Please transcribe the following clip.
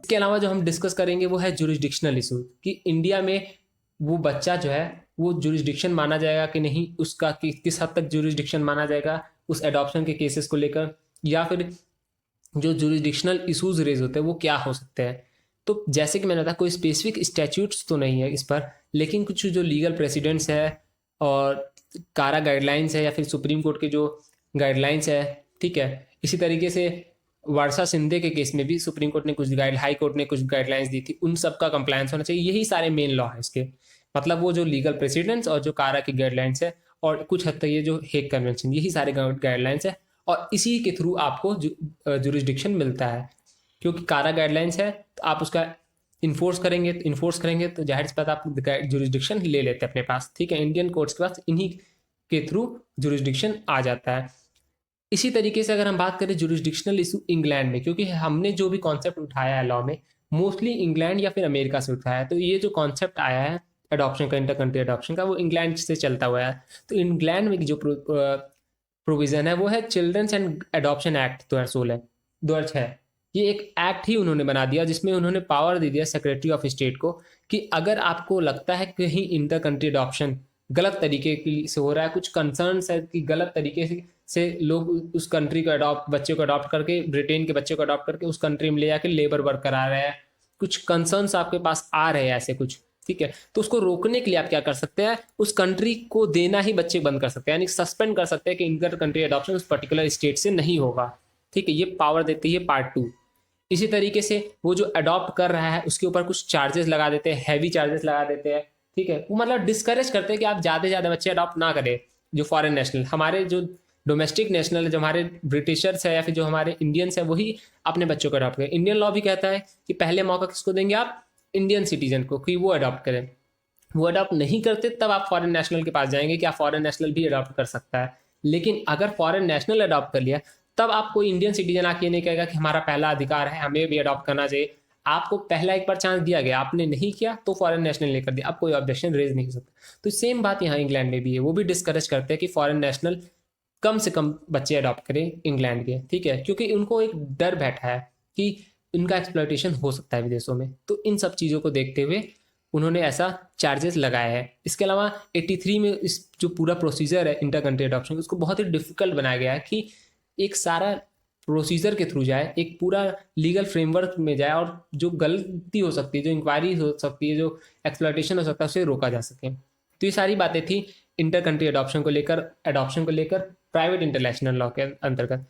इसके अलावा जो हम डिस्कस करेंगे वो है जुरिस्डिक्शनल इशू, कि इंडिया में वो बच्चा जो है वो जुरिस्डिक्शन माना जाएगा कि नहीं, उसका किस हद तक जुरिस्डिक्शन माना जाएगा उस एडॉप्शन के केसेस को लेकर, या फिर जो जुरिस्डिक्शनल इश्यूज रेज होते हैं वो क्या हो सकते हैं। तो जैसे कि मैंने बताया कोई स्पेसिफिक स्टैट्यूट्स तो नहीं है इस पर, लेकिन कुछ जो लीगल प्रेसिडेंट्स है और कारा गाइडलाइंस है या फिर सुप्रीम कोर्ट के जो गाइडलाइंस है, ठीक है। इसी तरीके से वर्षा सिंधे के केस में भी सुप्रीम कोर्ट ने कुछ हाई कोर्ट ने कुछ गाइडलाइंस दी थी, उन सब का कंप्लायंस होना चाहिए। यही सारे मेन लॉ है इसके, मतलब वो जो लीगल प्रेसिडेंट्स और जो कारा की गाइडलाइंस है और कुछ हद तक ये जो हेग कन्वेंशन, यही सारे गाइडलाइंस है और इसी के थ्रू आपको जुरिस्डिक्शन मिलता है। क्योंकि कारा गाइडलाइंस है तो आप उसका इन्फोर्स करेंगे तो जाहिर सी बात आप जुरिस्डिक्शन ले लेते हैं अपने पास, ठीक है। इंडियन कोर्ट्स के पास इन्हीं के थ्रू जुरिस्डिक्शन आ जाता है। इसी तरीके से अगर हम बात करें जुरिस्डिक्शनल इशू इंग्लैंड में, क्योंकि हमने जो भी कॉन्सेप्ट उठाया है लॉ में मोस्टली इंग्लैंड या फिर अमेरिका से उठाया है, तो ये जो कॉन्सेप्ट आया है अडॉप्शन का, इंटर कंट्री अडॉप्शन का, वो इंग्लैंड से चलता हुआ है। तो इंग्लैंड में जो प्रोविजन है वो है चिल्ड्रंस एंड एडॉप्शन एक्ट 2016 2006। ये एक एक्ट ही उन्होंने बना दिया जिसमें उन्होंने पावर दे दिया सेक्रेटरी ऑफ स्टेट को कि अगर आपको लगता है कि कहीं इंटर कंट्री अडॉप्शन गलत तरीके से हो रहा है, कुछ कंसर्न्स है कि गलत तरीके से लोग उस कंट्री को अडॉप्ट, बच्चे को अडॉप्ट करके, ब्रिटेन के बच्चे को अडॉप्ट करके उस कंट्री में ले जाके लेबर वर्क करा रहे हैं, कुछ कंसर्न्स आपके पास आ रहे हैं ऐसे कुछ, ठीक है। तो उसको रोकने के लिए आप क्या कर सकते हैं, उस कंट्री को देना ही बच्चे बंद कर सकते हैं, यानी सस्पेंड कर सकते हैं कि इंटर कंट्री अडॉप्शन उस पर्टिकुलर स्टेट से नहीं होगा, ठीक है। ये पावर देती है पार्ट 2। इसी तरीके से वो जो अडॉप्ट कर रहा है उसके ऊपर कुछ चार्जेस लगा देते हैं, हैवी चार्जेस लगा देते हैं, ठीक है। वो मतलब डिस्करेज करते हैं कि आप ज़्यादा से ज़्यादा बच्चे अडॉप्ट ना करें। जो फॉरेन नेशनल, हमारे जो डोमेस्टिक नेशनल है, जो हमारे ब्रिटिशर्स है या फिर जो हमारे इंडियंस है, वही अपने बच्चों को अडॉप्ट करें। इंडियन लॉ भी कहता है कि पहले मौका किसको देंगे, आप इंडियन सिटीजन को, कि वो अडॉप्ट करें। वो अडॉप्ट नहीं करते तब आप फॉरेन नेशनल के पास जाएंगे कि आप फॉरेन नेशनल भी अडॉप्ट कर सकता है। लेकिन अगर फॉरेन नेशनल अडॉप्ट कर लिया तब आप कोई इंडियन सिटीजन आके ये नहीं कहेगा कि हमारा पहला अधिकार है, हमें भी अडॉप्ट करना चाहिए। आपको पहला एक बार चांस दिया गया, आपने नहीं किया तो फॉरेन नेशनल ने कर दिया, अब कोई ऑब्जेक्शन रेज नहीं हो सकता। तो सेम बात यहाँ इंग्लैंड में भी है, वो भी डिस्करेज करते हैं कि फॉरेन नेशनल कम से कम बच्चे अडॉप्ट करें इंग्लैंड के, ठीक है। क्योंकि उनको एक डर बैठा है कि इनका एक्सप्लॉयटेशन हो सकता है विदेशों में। तो इन सब चीज़ों को देखते हुए उन्होंने ऐसा चार्जेस लगाया है। इसके अलावा 83 में इस जो पूरा प्रोसीजर है इंटर कंट्री अडॉप्शन, उसको बहुत ही डिफिकल्ट बनाया गया है कि एक सारा प्रोसीजर के थ्रू जाए, एक पूरा लीगल फ्रेमवर्क में जाए और जो गलती हो सकती है, जो इंक्वायरी हो सकती है, जो एक्सप्लॉयटेशन हो सकता है, उसे रोका जा सके। तो ये सारी बातें थी इंटर कंट्री अडॉप्शन को लेकर प्राइवेट इंटरनेशनल लॉ के अंतर्गत।